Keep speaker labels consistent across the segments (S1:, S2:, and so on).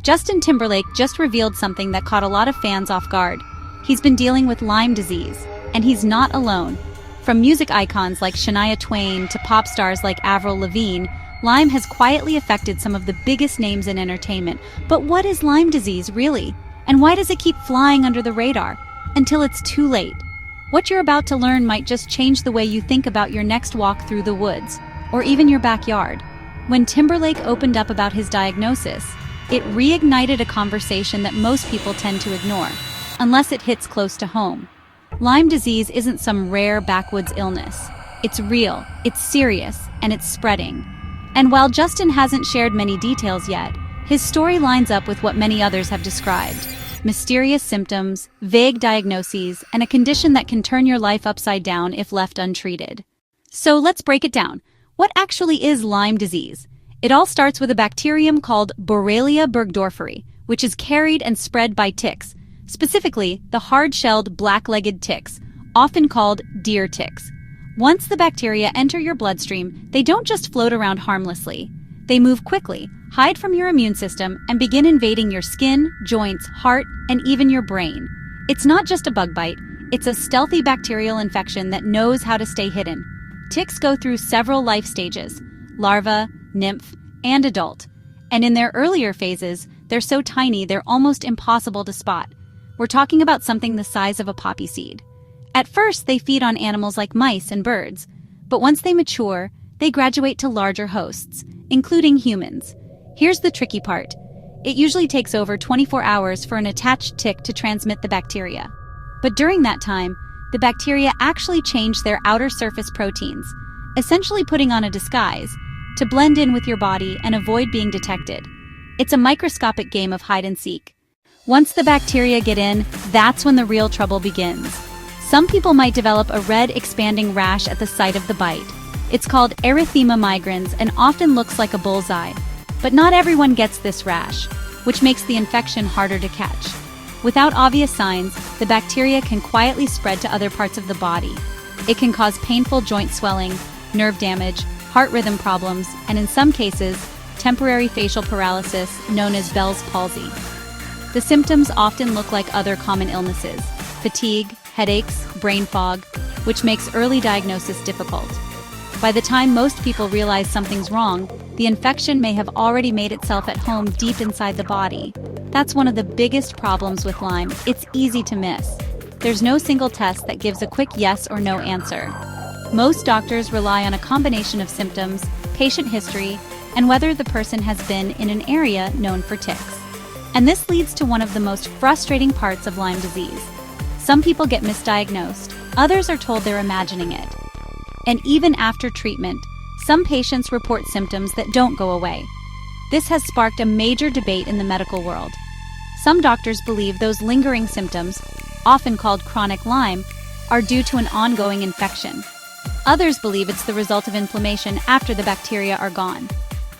S1: Justin Timberlake just revealed something that caught a lot of fans off guard. He's been dealing with Lyme disease, and he's not alone. From music icons like Shania Twain to pop stars like Avril Lavigne, Lyme has quietly affected some of the biggest names in entertainment. But what is Lyme disease really? And why does it keep flying under the radar? Until it's too late. What you're about to learn might just change the way you think about your next walk through the woods, or even your backyard. When Timberlake opened up about his diagnosis, it reignited a conversation that most people tend to ignore, unless it hits close to home. Lyme disease isn't some rare backwoods illness. It's real, it's serious, and it's spreading. And while Justin hasn't shared many details yet, his story lines up with what many others have described: mysterious symptoms, vague diagnoses, and a condition that can turn your life upside down if left untreated. So let's break it down. What actually is Lyme disease? It all starts with a bacterium called Borrelia burgdorferi, which is carried and spread by ticks, specifically the hard-shelled black-legged ticks, often called deer ticks. Once the bacteria enter your bloodstream, they don't just float around harmlessly. They move quickly, hide from your immune system, and begin invading your skin, joints, heart, and even your brain. It's not just a bug bite, it's a stealthy bacterial infection that knows how to stay hidden. Ticks go through several life stages: larva, nymph, and adult. And in their earlier phases, they're so tiny they're almost impossible to spot. We're talking about something the size of a poppy seed. At first, they feed on animals like mice and birds, but once they mature, they graduate to larger hosts, including humans. Here's the tricky part. It usually takes over 24 hours for an attached tick to transmit the bacteria. But during that time, the bacteria actually change their outer surface proteins, essentially putting on a disguise, to blend in with your body and avoid being detected. It's a microscopic game of hide and seek. Once the bacteria get in, that's when the real trouble begins. Some people might develop a red, expanding rash at the site of the bite. It's called erythema migrans and often looks like a bullseye. But not everyone gets this rash, which makes the infection harder to catch. Without obvious signs, the bacteria can quietly spread to other parts of the body. It can cause painful joint swelling, nerve damage, heart rhythm problems, and in some cases, temporary facial paralysis known as Bell's palsy. The symptoms often look like other common illnesses: fatigue, headaches, brain fog, which makes early diagnosis difficult. By the time most people realize something's wrong, the infection may have already made itself at home deep inside the body. That's one of the biggest problems with Lyme. It's easy to miss. There's no single test that gives a quick yes or no answer. Most doctors rely on a combination of symptoms, patient history, and whether the person has been in an area known for ticks. And this leads to one of the most frustrating parts of Lyme disease. Some people get misdiagnosed, others are told they're imagining it. And even after treatment, some patients report symptoms that don't go away. This has sparked a major debate in the medical world. Some doctors believe those lingering symptoms, often called chronic Lyme, are due to an ongoing infection. Others believe it's the result of inflammation after the bacteria are gone.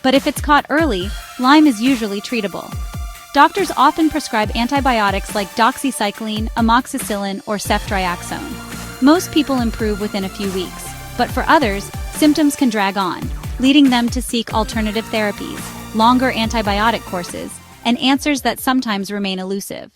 S1: But if it's caught early, Lyme is usually treatable. Doctors often prescribe antibiotics like doxycycline, amoxicillin, or ceftriaxone. Most people improve within a few weeks, but for others, symptoms can drag on, leading them to seek alternative therapies, longer antibiotic courses, and answers that sometimes remain elusive.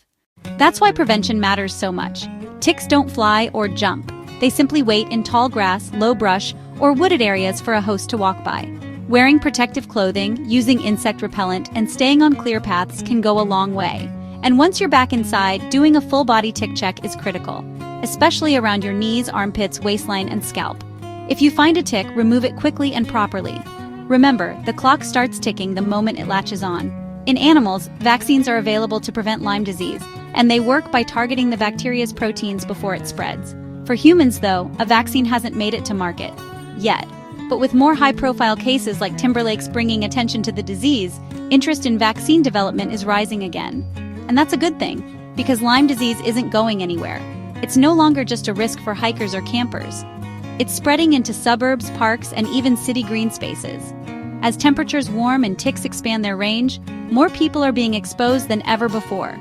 S1: That's why prevention matters so much. Ticks don't fly or jump. They simply wait in tall grass, low brush, or wooded areas for a host to walk by. Wearing protective clothing, using insect repellent, and staying on clear paths can go a long way. And once you're back inside, doing a full-body tick check is critical, especially around your knees, armpits, waistline, and scalp. If you find a tick, remove it quickly and properly. Remember, the clock starts ticking the moment it latches on. In animals, vaccines are available to prevent Lyme disease, and they work by targeting the bacteria's proteins before it spreads. For humans, though, a vaccine hasn't made it to market yet. But with more high-profile cases like Timberlake's bringing attention to the disease, interest in vaccine development is rising again. And that's a good thing, because Lyme disease isn't going anywhere. It's no longer just a risk for hikers or campers. It's spreading into suburbs, parks, and even city green spaces. As temperatures warm and ticks expand their range, more people are being exposed than ever before.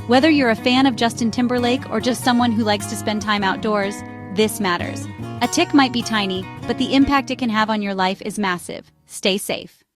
S1: Whether you're a fan of Justin Timberlake or just someone who likes to spend time outdoors, this matters. A tick might be tiny, but the impact it can have on your life is massive. Stay safe.